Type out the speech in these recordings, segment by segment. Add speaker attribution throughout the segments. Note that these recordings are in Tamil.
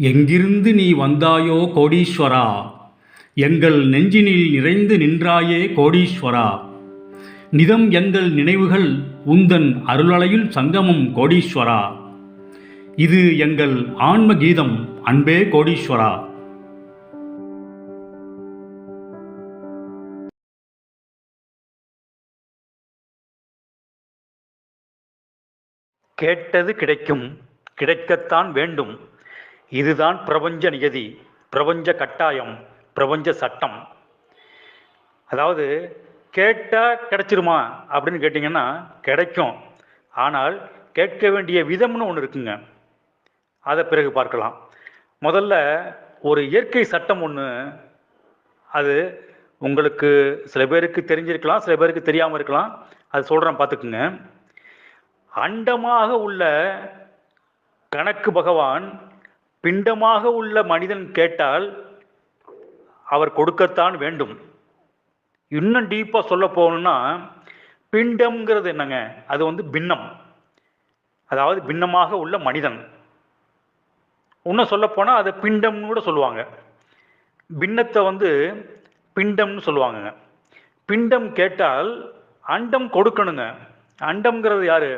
Speaker 1: எங்கிருந்து நீ வந்தாயோ கோடீஸ்வரா, எங்கள் நெஞ்சினில் நிறைந்து நின்றாயே கோடீஸ்வரா. நிதம் எங்கள் நினைவுகள் உந்தன் அருளலையில் சங்கமம் கோடீஸ்வரா. இது எங்கள் ஆன்ம கீதம் அன்பே கோடீஸ்வரா.
Speaker 2: கேட்டது கிடைக்கும், கிடைக்கத்தான் வேண்டும். இதுதான் பிரபஞ்ச நியதி, பிரபஞ்ச கட்டாயம், பிரபஞ்ச சட்டம். அதாவது கேட்டா கிடைச்சிருமா அப்படின்னு கேட்டிங்கன்னா கிடைக்கும். ஆனால் கேட்க வேண்டிய விதம்னு ஒன்று இருக்குங்க. அதை பிறகு பார்க்கலாம். முதல்ல ஒரு இயற்கை சட்டம் ஒன்று, அது உங்களுக்கு சில பேருக்கு தெரிஞ்சிருக்கலாம், சில பேருக்கு தெரியாமல் இருக்கலாம். அது சொல்கிறேன், பார்த்துக்குங்க. அண்டமாக உள்ள கணக்கு பகவான் பிண்டமாக உள்ள மனிதன் கேட்டால் அவர் கொடுக்கத்தான் வேண்டும். இன்னும் டீப்பாக சொல்ல போகணும்னா, பிண்டம்ங்கிறது என்னங்க? அது பின்னம், அதாவது பின்னமாக உள்ள மனிதன். இன்னும் சொல்ல போனால் அதை பிண்டம்னு கூட சொல்லுவாங்க. பின்னத்தை பிண்டம்னு சொல்லுவாங்க. பிண்டம் கேட்டால் அண்டம் கொடுக்கணுங்க. அண்டம்ங்கிறது யாரு?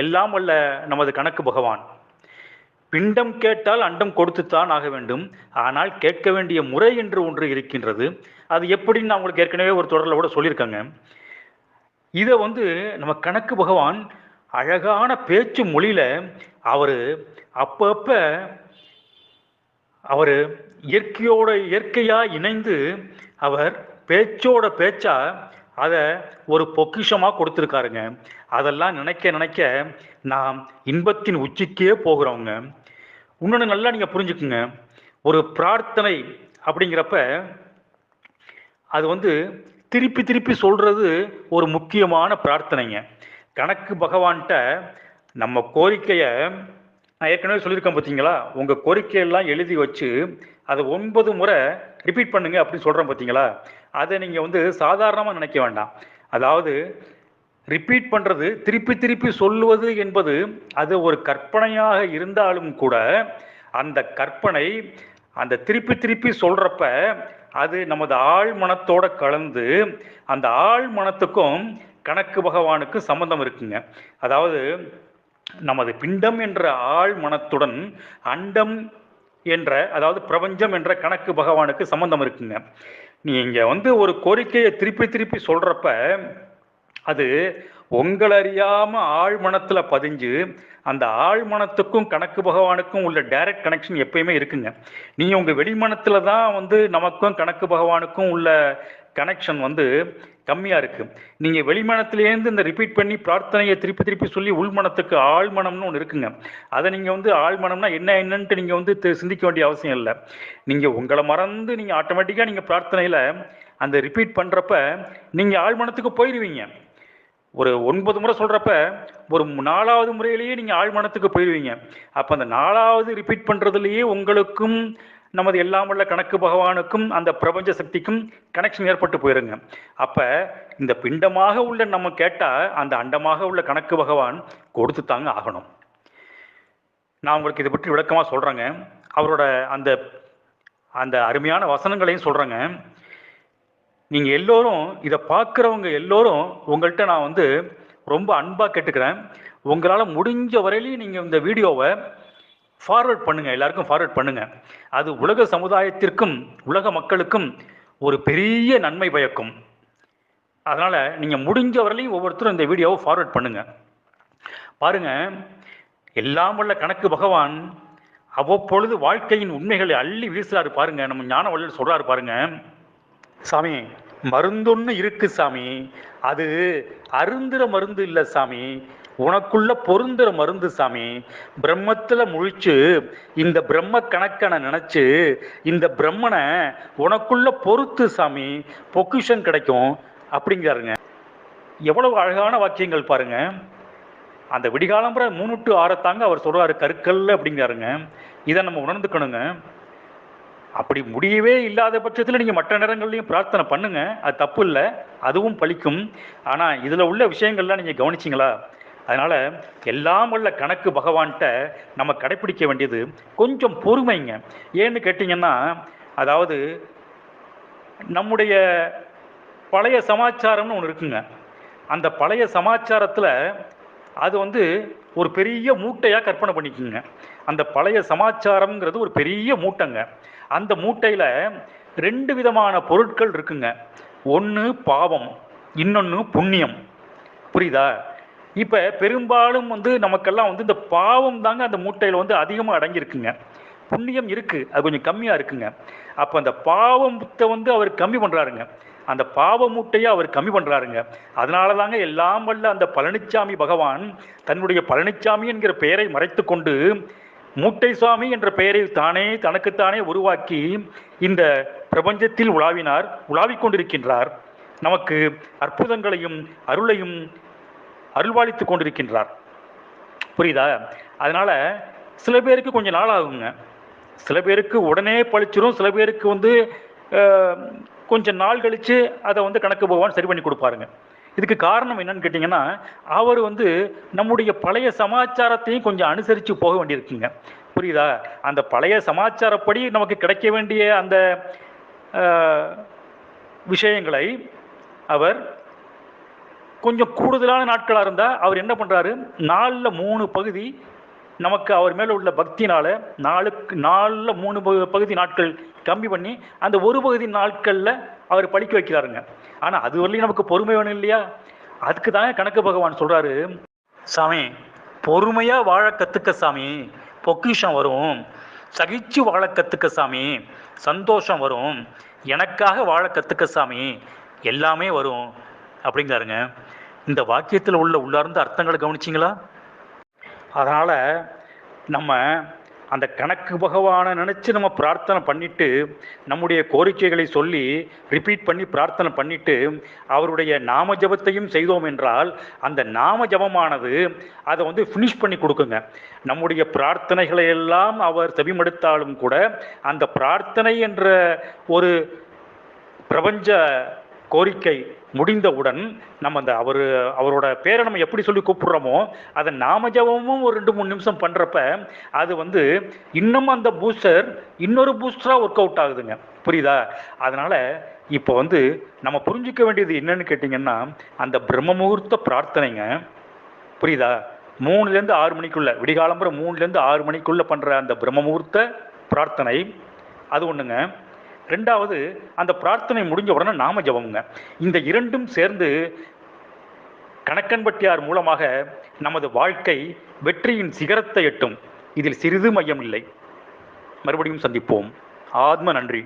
Speaker 2: எல்லாம் வல்ல நமது கணக்கு பகவான். பிண்டம் கேட்டால் அண்டம் கொடுத்துத்தான் ஆக வேண்டும். ஆனால் கேட்க வேண்டிய முறை என்று ஒன்று இருக்கின்றது. அது எப்படின்னு நான் உங்களுக்கு ஏற்கனவே ஒரு தொடரில் கூட சொல்லியிருக்காங்க. இதை நம்ம கணக்கு பகவான் அழகான பேச்சு மொழியில அவர் அப்பப்ப அவர் இயற்கையா இணைந்து அவர் பேச்சோட பேச்சா அதை ஒரு பொக்கிஷமாக கொடுத்துருக்காருங்க. அதெல்லாம் நினைக்க நினைக்க நாம் இன்பத்தின் உச்சிக்கே போகிறோங்க. இன்னொன்று நல்லா நீங்கள் புரிஞ்சுக்குங்க. ஒரு பிரார்த்தனை அப்படிங்கிறப்ப அது திருப்பி திருப்பி சொல்கிறது ஒரு முக்கியமான பிரார்த்தனைங்க. கணக்கு பகவான்கிட்ட நம்ம கோரிக்கையை, நான் ஏற்கனவே சொல்லியிருக்கேன் பார்த்தீங்களா, உங்கள் கோரிக்கையெல்லாம் எழுதி வச்சு அதை 9 முறை ரிப்பீட் பண்ணுங்க அப்படின்னு சொல்கிறேன் பார்த்தீங்களா. அதை நீங்கள் சாதாரணமாக நினைக்க வேண்டாம். அதாவது ரிப்பீட் பண்ணுறது, திருப்பி திருப்பி சொல்லுவது என்பது அது ஒரு கற்பனையாக இருந்தாலும் கூட அந்த கற்பனை அந்த திருப்பி திருப்பி சொல்கிறப்ப அது நமது ஆழ் மனத்தோட கலந்து அந்த ஆழ் மனத்துக்கும் கணக்கு பகவானுக்கு சம்பந்தம் இருக்குங்க. அதாவது நமது பிண்டம் என்ற ஆழ் மனத்துடன் அண்டம் என்ற, அதாவது பிரபஞ்சம் என்ற கணக்கு பகவானுக்கு சம்பந்தம் இருக்குங்க. நீங்க ஒரு கோரிக்கையை திருப்பி திருப்பி சொல்றப்ப அது உங்களை அறியாம ஆழ்மனத்துல பதிஞ்சு அந்த ஆழ்மனத்துக்கும் கணக்கு பகவானுக்கும் உள்ள டைரக்ட் கனெக்ஷன் எப்பயுமே இருக்குங்க. நீங்க உங்க வெளிமனத்துல தான் நமக்கும் கணக்கு பகவானுக்கும் உள்ள கனெக்ஷன் கம்மியா இருக்கு. நீங்க வெளிமனத்திலேருந்து இந்த ரிப்பீட் பண்ணி பிரார்த்தனையை திருப்பி திருப்பி சொல்லி உள்மனத்துக்கு ஆழ்மனம்னு ஒன்று இருக்குங்க. அதை நீங்க ஆழ்மனம்னா என்னன்ட்டு நீங்க சிந்திக்க வேண்டிய அவசியம் இல்லை. நீங்க உங்களை மறந்து நீங்க ஆட்டோமேட்டிக்கா நீங்க பிரார்த்தனையில அந்த ரிப்பீட் பண்றப்ப நீங்க ஆழ்மனத்துக்கு போயிடுவீங்க. ஒரு 9 முறை சொல்றப்ப ஒரு 4வது முறையிலேயே நீங்க ஆழ்மனத்துக்கு போயிடுவீங்க. அப்ப அந்த 4வது ரிப்பீட் பண்றதுலயே உங்களுக்கும் நமது எல்லாம் உள்ள கணக்கு பகவானுக்கும் அந்த பிரபஞ்ச சக்திக்கும் கனெக்ஷன் ஏற்பட்டு போயிருங்க. அப்ப இந்த பிண்டமாக உள்ள நம்ம கேட்டா அந்த அண்டமாக உள்ள கணக்கு பகவான் கொடுத்து தாங்க ஆகணும். நான் உங்களுக்கு இதை பற்றி விளக்கமா சொல்றேங்க. அவரோட அந்த அந்த அருமையான வசனங்களையும் சொல்றேங்க. நீங்க எல்லோரும் இதை பார்க்குறவங்க எல்லோரும் உங்கள்கிட்ட நான் ரொம்ப அன்பா கேட்டுக்கிறேன். உங்களால் முடிஞ்ச வரையிலையும் நீங்க இந்த வீடியோவை ஃபார்வர்ட் பண்ணுங்க, எல்லாருக்கும் ஃபார்வர்ட் பண்ணுங்க. அது உலக சமுதாயத்திற்கும் உலக மக்களுக்கும் ஒரு பெரிய நன்மை பயக்கும். அதனால நீங்க முடிஞ்ச வரையிலையும் ஒவ்வொருத்தரும் இந்த வீடியோவை ஃபார்வர்ட் பண்ணுங்க. பாருங்க, எல்லாம் உள்ள கணக்கு பகவான் அவ்வப்பொழுது வாழ்க்கையின் உண்மைகளை அள்ளி வீசுறாரு பாருங்க. நம்ம ஞான வள்ளல் சொல்றாரு பாருங்க, சாமி மருந்தொன்னு இருக்கு சாமி, அது அருந்துற மருந்து இல்லை சாமி, உனக்குள்ள பொருந்துற மருந்து சாமி. பிரம்மத்துல முழிச்சு இந்த பிரம்ம கணக்கனை நினைச்சு இந்த பிரம்மனை உனக்குள்ள பொறுத்து சாமி, பொக்கிஷன் கிடைக்கும் அப்படிங்கிறாருங்க. எவ்வளவு அழகான வாக்கியங்கள் பாருங்க. அந்த விடிகாலம்புற 3 to 6 தாங்க அவர் சொல்றாரு கருக்கல் அப்படிங்கிறாருங்க. இதை நம்ம உணர்ந்துக்கணுங்க. அப்படி முடியவே இல்லாத பட்சத்தில் நீங்கள் மற்ற நேரங்கள்லையும் பிரார்த்தனை பண்ணுங்க, அது தப்பு இல்லை, அதுவும் பலிக்கும். ஆனால் இதில் உள்ள விஷயங்கள்லாம் நீங்கள் கவனிச்சிங்களா? அதனால் எல்லாம் வல்ல கணக்கு பகவான்கிட்ட நம்ம கடைப்பிடிக்க வேண்டியது கொஞ்சம் பொறுமைங்க. ஏன்னு கேட்டிங்கன்னா, அதாவது நம்முடைய பழைய சமாச்சாரம்னு ஒன்று இருக்குங்க. அந்த பழைய சமாச்சாரத்தில் அது ஒரு பெரிய மூட்டையாக கற்பனை பண்ணிக்குங்க. அந்த பழைய சமாச்சாரம்ங்கிறது ஒரு பெரிய மூட்டைங்க. அந்த மூட்டையில் 2 விதமான பொருட்கள் இருக்குங்க. ஒன்று பாவம், இன்னொன்று புண்ணியம். புரியுதா? இப்போ பெரும்பாலும் நமக்கெல்லாம் இந்த பாவம் தாங்க அந்த மூட்டையில் அதிகமாக அடங்கியிருக்குங்க. புண்ணியம் இருக்குது, அது கொஞ்சம் கம்மியாக இருக்குங்க. அப்போ அந்த பாவத்தை அவர் கம்மி பண்ணுறாருங்க. அந்த பாவ மூட்டையை அவர் கம்மி பண்ணுறாருங்க. அதனால தாங்க எல்லாம் வல்ல அந்த பழனிச்சாமி பகவான் தன்னுடைய பழனிச்சாமி என்கிற பெயரை மறைத்து கொண்டு மூட்டை சுவாமி என்ற பெயரை தானே தனக்குத்தானே உருவாக்கி இந்த பிரபஞ்சத்தில் உலாவிக் கொண்டிருக்கின்றார். நமக்கு அற்புதங்களையும் அருளையும் அருள்வாளித்து கொண்டிருக்கின்றார். புரியுதா? அதனால சில பேருக்கு கொஞ்சம் நாள் ஆகுங்க, சில பேருக்கு உடனே பழிச்சிரும், சில பேருக்கு கொஞ்சம் நாள் கழித்து அதை கணக்கு பகவான் சரி பண்ணி கொடுப்பாருங்க. இதுக்கு காரணம் என்னன்னு கேட்டிங்கன்னா, அவர் நம்முடைய பழைய சமாச்சாரத்தையும் கொஞ்சம் அனுசரித்து போக வேண்டியிருக்குங்க. புரியுதா? அந்த பழைய சமாச்சாரப்படி நமக்கு கிடைக்க வேண்டிய அந்த விஷயங்களை அவர் கொஞ்சம் கூடுதலான நாட்களாக இருந்தால் அவர் என்ன பண்ணுறாரு, 4ல் 3 பகுதி நமக்கு அவர் மேலே உள்ள பக்தினால் 4ல் 3 பகுதி நாட்கள் கம்மி பண்ணி அந்த ஒரு பகுதி நாட்களில் அவர் படிக்க வைக்கிறாருங்க. ஆனால் அது வரலையும் நமக்கு பொறுமை வேணும் இல்லையா? அதுக்கு தாங்க கணக்கு பகவான் சொல்கிறாரு, சாமி பொறுமையாக வாழ கற்றுக்க சாமி, பொக்கிஷம் வரும். சகிச்சு வாழ கற்றுக்க சாமி, சந்தோஷம் வரும். எனக்காக வாழ கற்றுக்க சாமி, எல்லாமே வரும் அப்படிங்கிறாருங்க. இந்த வாக்கியத்தில் உள்ள உள்ளார்ந்த அர்த்தங்களை கவனிச்சிங்களா? அதனால் நம்ம அந்த கணக்கு பகவானை நினச்சி நம்ம பிரார்த்தனை பண்ணிவிட்டு நம்முடைய கோரிக்கைகளை சொல்லி ரிப்பீட் பண்ணி பிரார்த்தனை பண்ணிவிட்டு அவருடைய நாம ஜபத்தையும் செய்தோம் என்றால் அந்த நாம ஜபமானது அதை ஃபினிஷ் பண்ணி கொடுக்குங்க. நம்முடைய பிரார்த்தனைகளை எல்லாம் அவர் செவிமடுத்தாலும் கூட அந்த பிரார்த்தனை என்ற ஒரு பிரபஞ்ச கோரிக்கை முடிந்தவுடன் நம்ம அவரோட பேரை நம்ம எப்படி சொல்லி கூப்பிடுறோமோ அதை நாம ஜபமும் ஒரு 2-3 நிமிஷம் பண்ணுறப்ப அது இன்னும் அந்த பூஸ்டர் இன்னொரு பூஸ்டராக ஒர்க் அவுட் ஆகுதுங்க. புரியுதா? அதனால் இப்போ நம்ம புரிஞ்சிக்க வேண்டியது என்னன்னு கேட்டிங்கன்னா, அந்த பிரம்ம முகூர்த்த பிரார்த்தனைங்க. புரியுதா? 3லேருந்து 6 மணிக்குள்ளே, விடிகாலம்புற 3லேருந்து 6 மணிக்குள்ளே பண்ணுற அந்த பிரம்ம முகூர்த்த பிரார்த்தனை அது ஒன்றுங்க. 2வது அந்த பிரார்த்தனை முடிஞ்ச உடனே நாம ஜபமுங்க. இந்த 2ம் சேர்ந்து கணக்கன்பட்டியார் மூலமாக நமது வாழ்க்கை வெற்றியின் சிகரத்தை எட்டும். இதில் சிறிது மையம் இல்லை. மறுபடியும் சந்திப்போம். ஆத்ம நன்றி.